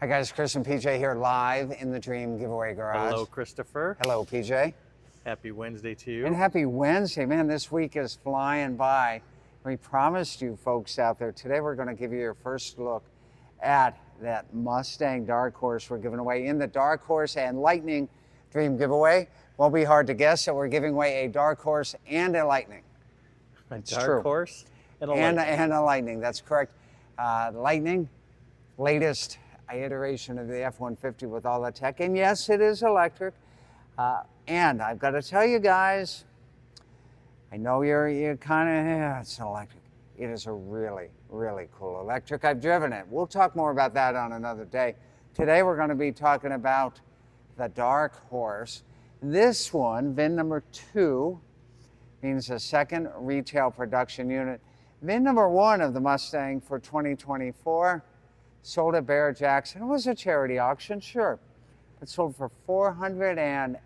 Hi guys, Chris and PJ here live in the Dream Giveaway Garage. Hello, Christopher. Hello, PJ. Happy Wednesday to you. And happy Wednesday. Man, this week is flying by. We promised you folks out there, today we're going to give you your first look at that Mustang Dark Horse we're giving away in the Dark Horse and Lightning Dream Giveaway. Won't be hard to guess that we're giving away a Dark Horse and a Lightning. It's Dark Horse and a Lightning. And a Lightning, that's correct. Lightning, latest iteration of the F-150 with all the tech. And yes, it is electric. And I've got to tell you guys, I know you're kind of, yeah, it's electric. It is a really, really cool electric. I've driven it. We'll talk more about that on another day. Today we're going to be talking about the Dark Horse. This one, VIN number 2, means a second retail production unit. VIN number 1 of the Mustang for 2024, sold at Barrett-Jackson. It was a charity auction, sure. It sold for $480,000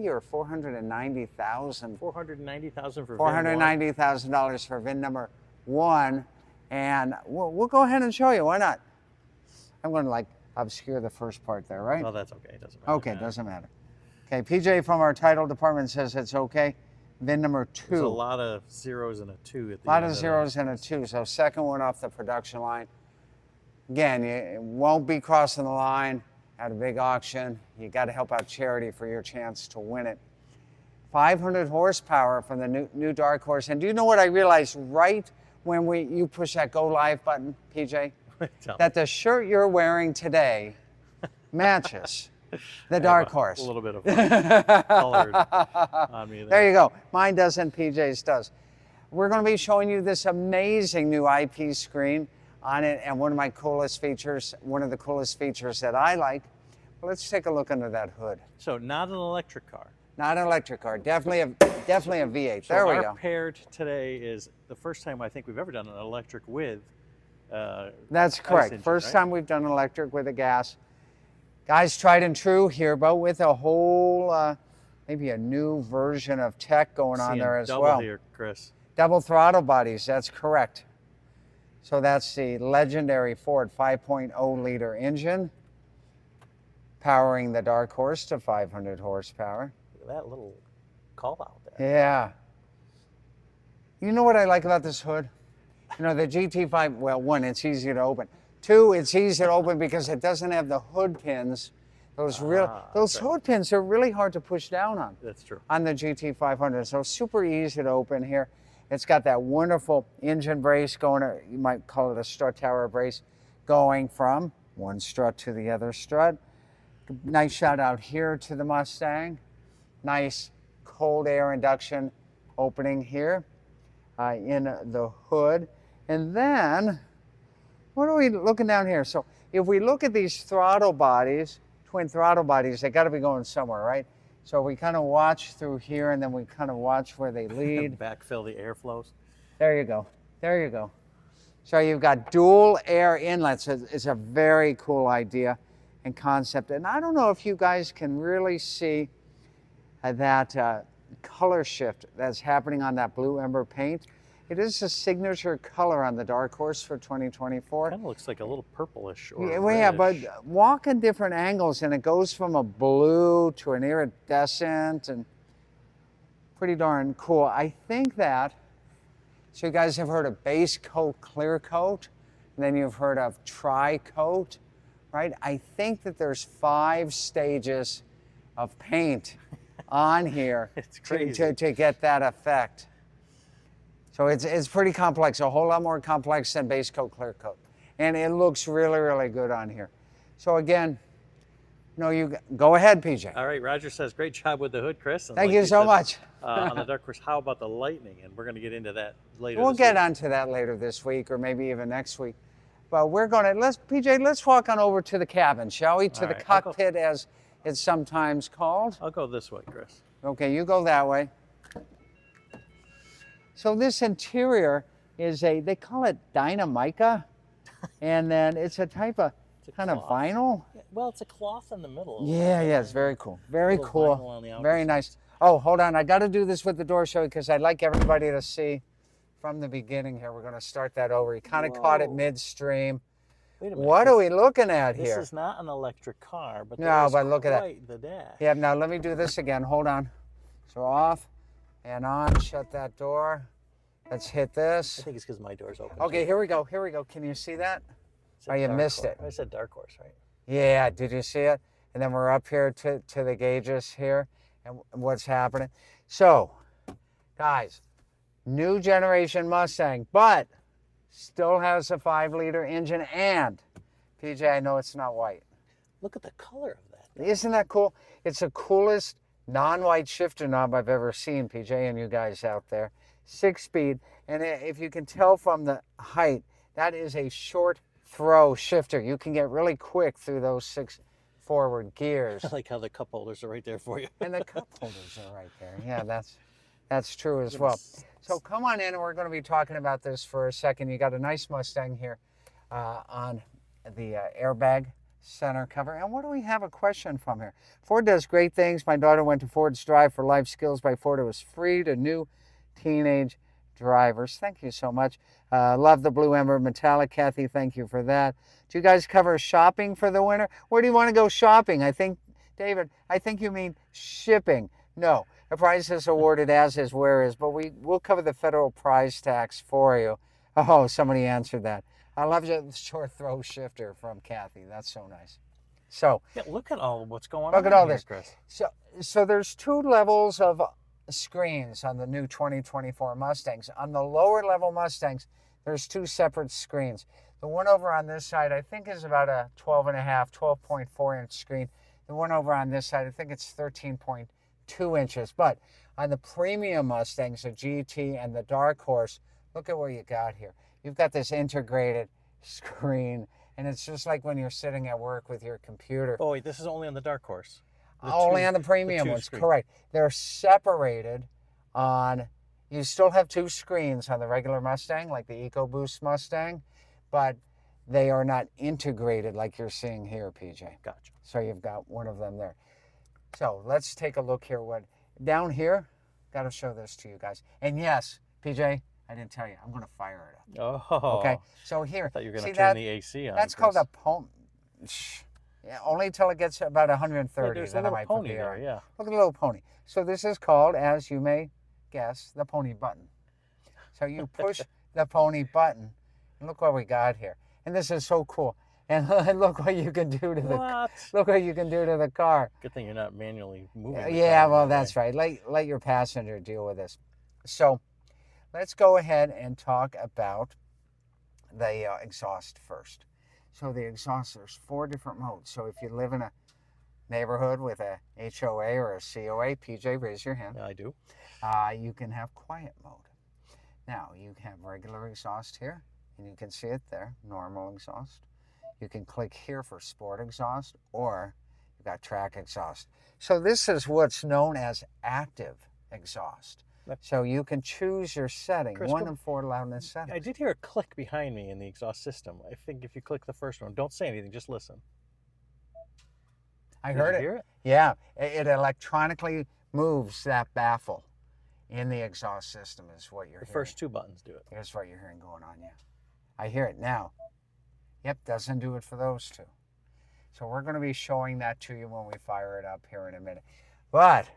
or $490,000. $490,000 for $490,000 for VIN number 1. And we'll go ahead and show you. Why not? I'm going to like obscure the first part there, right? Well, that's okay. It doesn't matter. Okay, doesn't matter. Okay, PJ from our title department says it's okay. VIN number 2. There's a lot of zeros and a 2 at the A lot end of zeros and a 2. So second one off the production line. Again, you won't be crossing the line at a big auction. You got to help out charity for your chance to win it. 500 horsepower from the new Dark Horse. And do you know what I realized right when you push that go live button, PJ? That the shirt you're wearing today matches the Dark Horse. A little bit of colored on me there. There you go. Mine doesn't, PJ's does. We're going to be showing you this amazing new IP screen on it, and one of the coolest features that I like. Well, let's take a look under that hood. So not an electric car. Not an electric car, definitely a V8. So there we go. Our paired today is the first time I think we've ever done an electric with That's correct. engine, First right? time we've done electric with a gas. Guys, tried and true here, but with a whole, maybe a new version of tech going on Seeing there as double well. here, Chris. Double throttle bodies, that's correct. So that's the legendary Ford 5.0 liter engine, powering the Dark Horse to 500 horsepower. Look at that little call out there. Yeah. You know what I like about this hood? You know, the GT5, well, 1, it's easy to open. 2, it's easy to open because it doesn't have the hood pins. Those hood pins are really hard to push down on. That's true. On the GT500, so super easy to open here. It's got that wonderful engine brace going, or you might call it a strut tower brace, going from one strut to the other strut. Nice shout out here to the Mustang. Nice cold air induction opening here in the hood. And then, what are we looking down here? So if we look at these throttle bodies, twin throttle bodies, they got to be going somewhere, right? So we kind of watch through here, and then we kind of watch where they lead. Backfill the airflows. There you go. There you go. So you've got dual air inlets. It's a very cool idea and concept. And I don't know if you guys can really see that color shift that's happening on that blue ember paint. It is a signature color on the Dark Horse for 2024. Kind of looks like a little purplish or Yeah, but reddish. walk in different angles, and it goes from a blue to an iridescent, and pretty darn cool. I think that, so you guys have heard of base coat, clear coat, and then you've heard of tri-coat, right? I think that there's 5 stages of paint on here It's crazy. to get that effect. So it's pretty complex, a whole lot more complex than base coat, clear coat. And it looks really, really good on here. So again, you go ahead, PJ. All right, Roger says, great job with the hood, Chris. And Thank like you so said, much. on the Dark Horse, how about the Lightning? And we're going to get into that later. We'll this get week. onto that later this week, or maybe even next week. But we're going to, PJ, let's walk on over to the cabin, shall we? To All the right, I'll go. cockpit, as it's sometimes called. I'll go this way, Chris. Okay, you go that way. So this interior is they call it Dynamica, and then it's a type of kind of cloth. vinyl. Well, it's a cloth in the middle. Yeah, it's very cool. Very Little cool. vinyl on the Very outside. nice. Oh, hold on. I got to do this with the door show because I'd like everybody to see from the beginning here. We're going to start that over. You kind of caught it Whoa. midstream. Wait a minute. What are we looking at This here? is not an electric car, but No, there is but look at that. quite the dash. Yeah, now let me do this again. Hold on. So off and on. Shut that door. Let's hit I this. think it's because my door's open. Okay, too. here we go. Here we go. Can you see that? Said Oh, you Dark missed Horse. it. I said Dark Horse, right? Yeah, did you see it? And then we're up here to the gauges here and what's happening. So, guys, new generation Mustang, but still has a 5-liter engine. And, PJ, I know it's not white. Look at the color of that thing. Isn't that cool? It's the coolest non-white shifter knob I've ever seen, PJ, and you guys out there. 6-speed, and if you can tell from the height, that is a short throw shifter. You can get really quick through those 6 forward gears. I like how the cup holders are right there for you. And the cup holders are right there. Yeah, that's true as well. So come on in, and we're going to be talking about this for a second. You got a nice Mustang here on the airbag center cover. And what do we have a question from here? Ford does great things. My daughter went to Ford's Drive for Life Skills by Ford. It was free to new teenage drivers. Thank you so much. Love the Blue Ember Metallic, Kathy. Thank you for that. Do you guys cover shopping for the winter? Where do you want to go shopping? I think, David, I think you mean shipping. No, the price is awarded as is, where is, but we'll cover the federal prize tax for you. Oh, somebody answered that. I love the short throw shifter from Kathy. That's so nice. So Yeah, look at all what's going on. look at all here, this. Chris. So there's 2 levels of screens on the new 2024 Mustangs. On the lower level Mustangs, there's 2 separate screens. The one over on this side, I think, is about a 12.4 inch screen. The one over on this side, I think it's 13.2 inches. But on the premium Mustangs, the GT and the Dark Horse, look at what you got here. You've got this integrated screen, and it's just like when you're sitting at work with your computer. Oh, wait, this is only on the Dark Horse. Only on the premium ones, screen. correct. They're separated on, you still have 2 screens on the regular Mustang, like the EcoBoost Mustang, but they are not integrated like you're seeing here, PJ. Gotcha. So you've got one of them there. So let's take a look here. Down here, got to show this to you guys. And yes, PJ, I didn't tell you, I'm going to fire it up. Oh. Okay, so here. I thought you were going see to turn that? the AC on. That's called a pony. Yeah, only till it gets about 130. Yeah, there's a then I little might put pony the air there, on. yeah. Look at the little pony. So this is called, as you may guess, the pony button. So you push the pony button, and look what we got here. And this is so cool. And look what you can do to look what you can do to the car. Good thing you're not manually moving. the Yeah, car well, that way. that's right. Let your passenger deal with this. So let's go ahead and talk about the exhaust first. So the exhaust, there's 4 different modes. So if you live in a neighborhood with a HOA or a COA, PJ, raise your hand. Yeah, I do. You can have quiet mode. Now, you have regular exhaust here, and you can see it there, normal exhaust. You can click here for sport exhaust, or you've got track exhaust. So this is what's known as active exhaust. So you can choose your setting, Chris, 1 of 4 loudness settings. I did hear a click behind me in the exhaust system. I think if you click the first one, don't say anything, just listen. I Did heard you it. hear it? Yeah, it electronically moves that baffle in the exhaust system is what you're The hearing. first 2 buttons do it. Here's what you're hearing going on, yeah. I hear it now. Yep, doesn't do it for those 2. So we're going to be showing that to you when we fire it up here in a minute. But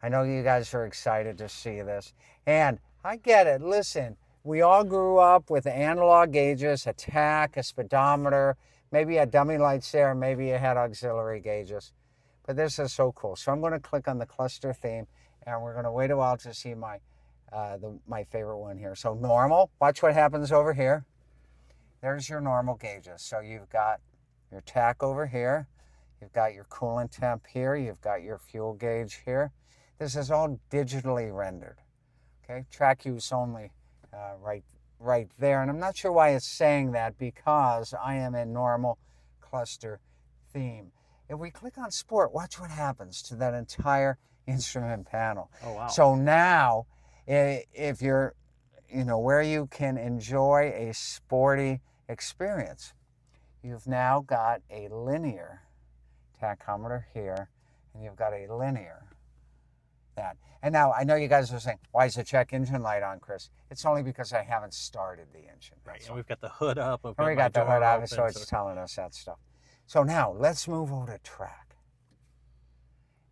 I know you guys are excited to see this. And I get it. Listen, we all grew up with analog gauges, a tach, a speedometer, maybe a dummy lights there, maybe you had auxiliary gauges. But this is so cool. So I'm going to click on the cluster theme, and we're going to wait a while to see my favorite one here. So normal, watch what happens over here. There's your normal gauges. So you've got your tach over here. You've got your coolant temp here. You've got your fuel gauge here. This is all digitally rendered. Okay, track use only right there. And I'm not sure why it's saying that, because I am in normal cluster theme. If we click on sport, watch what happens to that entire instrument panel. Oh, wow. So now, if you're, where you can enjoy a sporty experience, you've now got a linear tachometer here, and you've got a linear that. And now I know you guys are saying, why is the check engine light on, Chris? It's only because I haven't started the engine. Right, That's and all. we've got the hood up. And we got the hood out, so it's telling us that stuff. So now let's move over to track.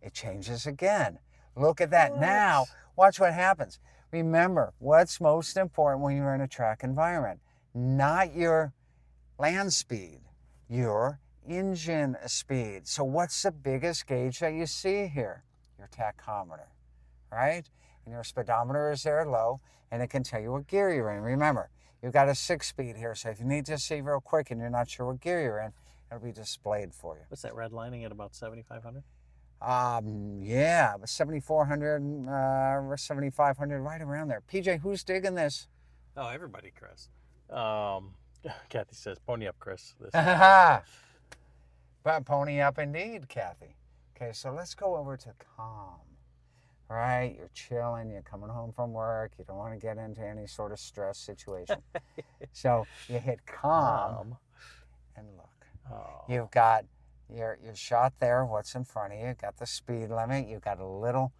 It changes again. Look at that. What? Now, watch what happens. Remember, what's most important when you're in a track environment? Not your land speed, your engine speed. So what's the biggest gauge that you see here? Your tachometer, right? And your speedometer is there low, and it can tell you what gear you're in. Remember, you've got a 6-speed here, so if you need to see real quick and you're not sure what gear you're in, it'll be displayed for you. What's that redlining at about 7,500? Yeah, 7,400, 7,500, right around there. PJ, who's digging this? Oh, everybody, Chris. Kathy says, pony up, Chris. This But pony up indeed, Kathy. Okay, so let's go over to calm. Right, you're chilling, you're coming home from work, you don't want to get into any sort of stress situation. So you hit calm and look. Oh. You've got your shot there, what's in front of you, got the speed limit, you've got a little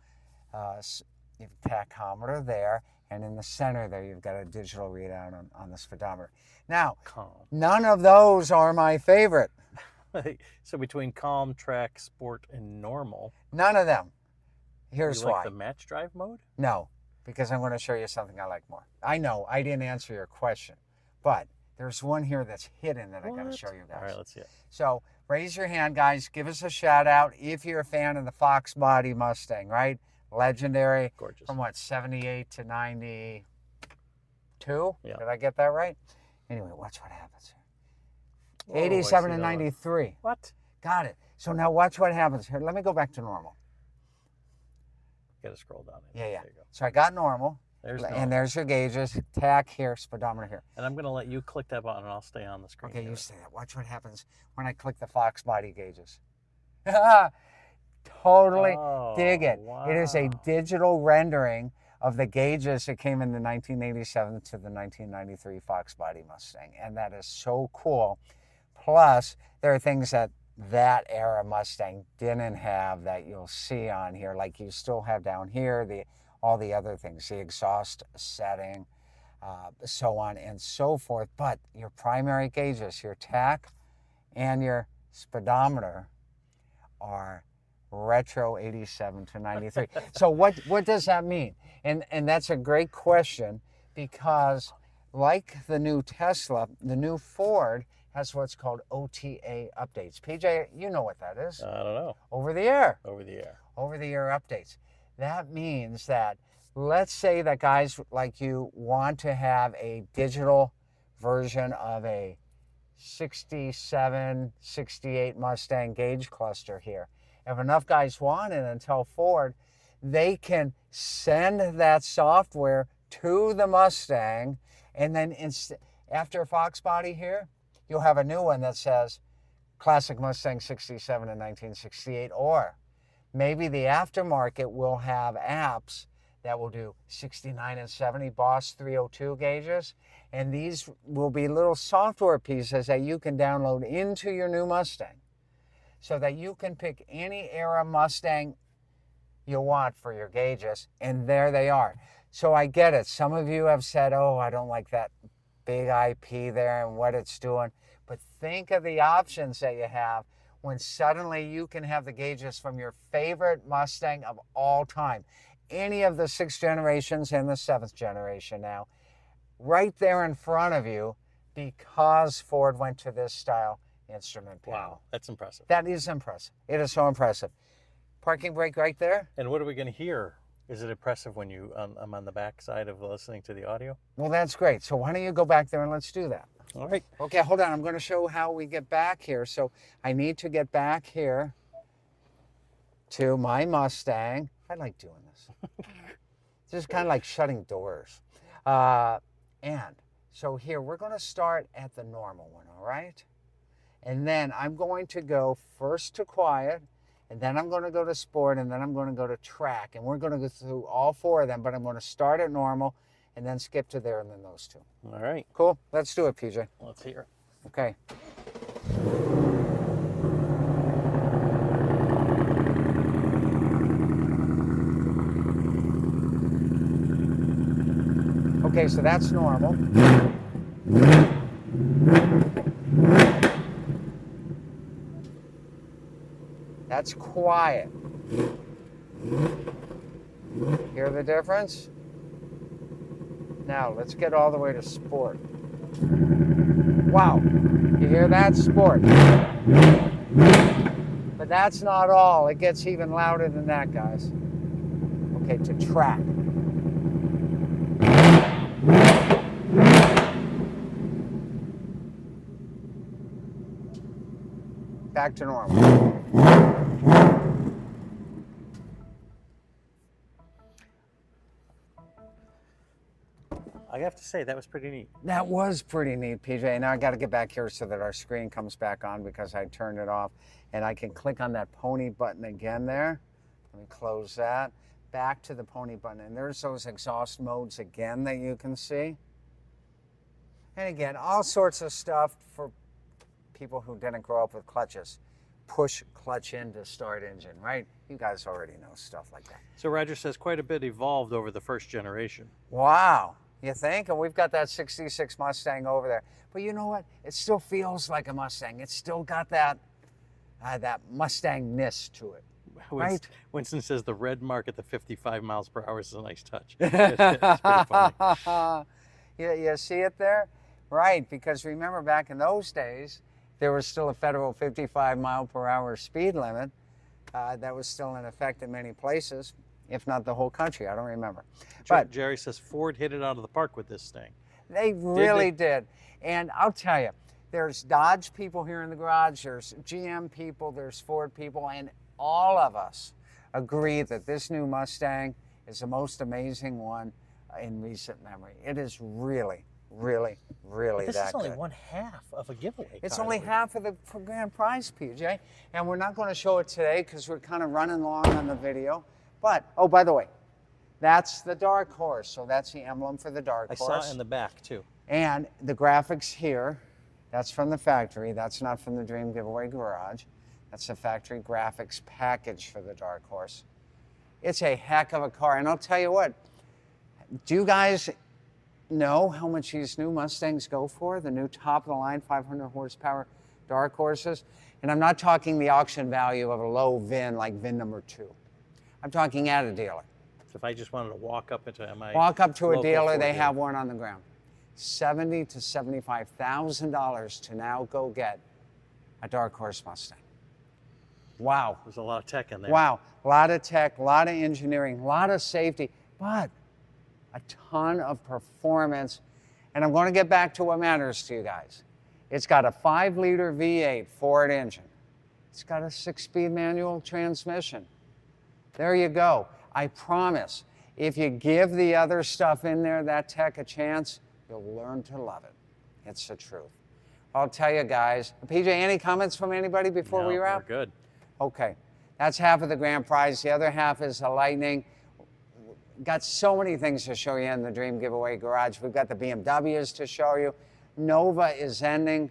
you've tachometer there, and in the center there you've got a digital readout on the speedometer. Now, Calm. none of those are my favorite. So between calm, track, sport, and normal, None of them. Here's you like why. the match drive mode? No, because I'm going to show you something I like more. I know I didn't answer your question, but there's one here that's hidden that I got to show you guys. All right, let's see it. So raise your hand, guys. Give us a shout out if you're a fan of the Fox Body Mustang, right? Legendary. Gorgeous. From what, 78 to 92? Yeah. Did I get that right? Anyway, watch what happens here. Whoa, I 87 see to that one. 93. What? Got it. So now watch what happens here. Let me go back to normal. You got to scroll down. Yeah. There you go. So I got normal. There's And normal. there's your gauges. Tach here, speedometer here. And I'm going to let you click that button, and I'll stay on the screen. Okay, here. you say that. Watch what happens when I click the Fox Body gauges. Totally dig it. Wow. It is a digital rendering of the gauges that came in the 1987 to the 1993 Fox Body Mustang. And that is so cool. Plus, there are things that era Mustang didn't have that you'll see on here, like you still have down here, all the other things, the exhaust setting, so on and so forth. But your primary gauges, your tach and your speedometer, are retro 87 to 93. So what does that mean? And that's a great question, because like the new Tesla, the new Ford has what's called OTA updates. PJ, you know what that is. I don't know. Over the air. Over the air. Over the air updates. That means that, let's say that guys like you want to have a digital version of a 67, 68 Mustang gauge cluster here. If enough guys want it and tell Ford, they can send that software to the Mustang, and then after Fox Body here, you'll have a new one that says Classic Mustang 67 and 1968, or maybe the aftermarket will have apps that will do 69 and 70 Boss 302 gauges, and these will be little software pieces that you can download into your new Mustang, so that you can pick any era Mustang you want for your gauges, and there they are. So I get it. Some of you have said, oh, I don't like that big IP there and what it's doing. But think of the options that you have when suddenly you can have the gauges from your favorite Mustang of all time, any of the 6th generations and the 7th generation now, right there in front of you, because Ford went to this style instrument panel. Wow, that's impressive. That is impressive. It is so impressive. Parking brake right there. And what are we going to hear? Is it impressive when I'm on the back side of listening to the audio? Well, that's great. So why don't you go back there and let's do that. All right. Okay, hold on. I'm going to show how we get back here. So I need to get back here to my Mustang. I like doing this. This is kind of like shutting doors. And so here, we're going to start at the normal one, all right? And then I'm going to go first to quiet, and then I'm going to go to sport, and then I'm going to go to track. And we're going to go through all 4 of them, but I'm going to start at normal and then skip to there and then those 2. All right. Cool? Let's do it, PJ. Let's hear it. Okay. Okay, so that's normal. That's quiet. Hear the difference? Now, let's get all the way to sport. Wow, you hear that? Sport. But that's not all. It gets even louder than that, guys. Okay, to track. Back to normal. I have to say, that was pretty neat. That was pretty neat, PJ. Now I got to get back here so that our screen comes back on because I turned it off. And I can click on that pony button again there. Let me close that. Back to the pony button. And there's those exhaust modes again that you can see. And again, all sorts of stuff for people who didn't grow up with clutches. Push clutch in to start engine, right? You guys already know stuff like that. So Roger says quite a bit evolved over the first generation. Wow. You think? And we've got that 66 Mustang over there. But you know what? It still feels like a Mustang. It's still got that that Mustang-ness to it, right? Winston says the red mark at the 55 miles per hour is a nice touch. It's pretty funny. You see it there? Right, because remember back in those days, there was still a federal 55 mile per hour speed limit that was still in effect in many places, if not the whole country. I don't remember. But Jerry says Ford hit it out of the park with this thing. They really did. And I'll tell you, there's Dodge people here in the garage, there's GM people, there's Ford people, and all of us agree that this new Mustang is the most amazing one in recent memory. It is really, really, really This that is only good. one half of a giveaway. It's car only that we- half of the grand prize, PJ. And we're not going to show it today because we're kind of running long on the video. But, oh, by the way, that's the Dark Horse. So that's the emblem for the Dark I Horse. saw it in the back too. And the graphics here, that's from the factory. That's not from the Dream Giveaway Garage. That's the factory graphics package for the Dark Horse. It's a heck of a car. And I'll tell you what, do you guys know how much these new Mustangs go for? The new top-of-the-line 500 horsepower Dark Horses? And I'm not talking the auction value of a low VIN like VIN number 2. I'm talking at a dealer. So if I just wanted to walk up into my Walk up to a local dealer, Ford they dealer. have one on the ground. $70,000 to $75,000 to now go get a Dark Horse Mustang. Wow. There's a lot of tech in there. Wow. A lot of tech, a lot of engineering, a lot of safety, but a ton of performance. And I'm going to get back to what matters to you guys. It's got a 5-liter V8 Ford engine. It's got a 6-speed manual transmission. There you go. I promise, if you give the other stuff in there, that tech, a chance, you'll learn to love it. It's the truth. I'll tell you guys. PJ, any comments from anybody before we wrap? We're good. Okay. That's half of the grand prize. The other half is the Lightning. Got so many things to show you in the Dream Giveaway Garage. We've got the BMWs to show you. Nova is ending.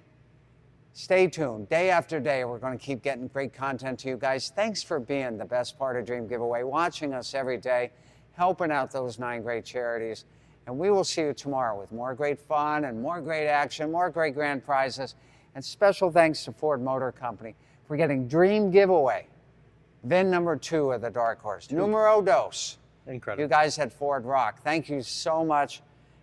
Stay tuned. Day after day, we're going to keep getting great content to you guys. Thanks for being the best part of Dream Giveaway, watching us every day, helping out those 9 great charities. And we will see you tomorrow with more great fun and more great action, more great grand prizes. And special thanks to Ford Motor Company for getting Dream Giveaway, VIN number 2 of the Dark Horse. Numero dos. Incredible. You guys at Ford Rock, thank you so much.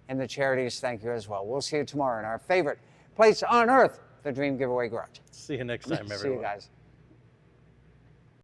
And the charities, thank you as well. We'll see you tomorrow in our favorite place on earth, the Dream Giveaway Garage. See you next time, everyone. See you guys.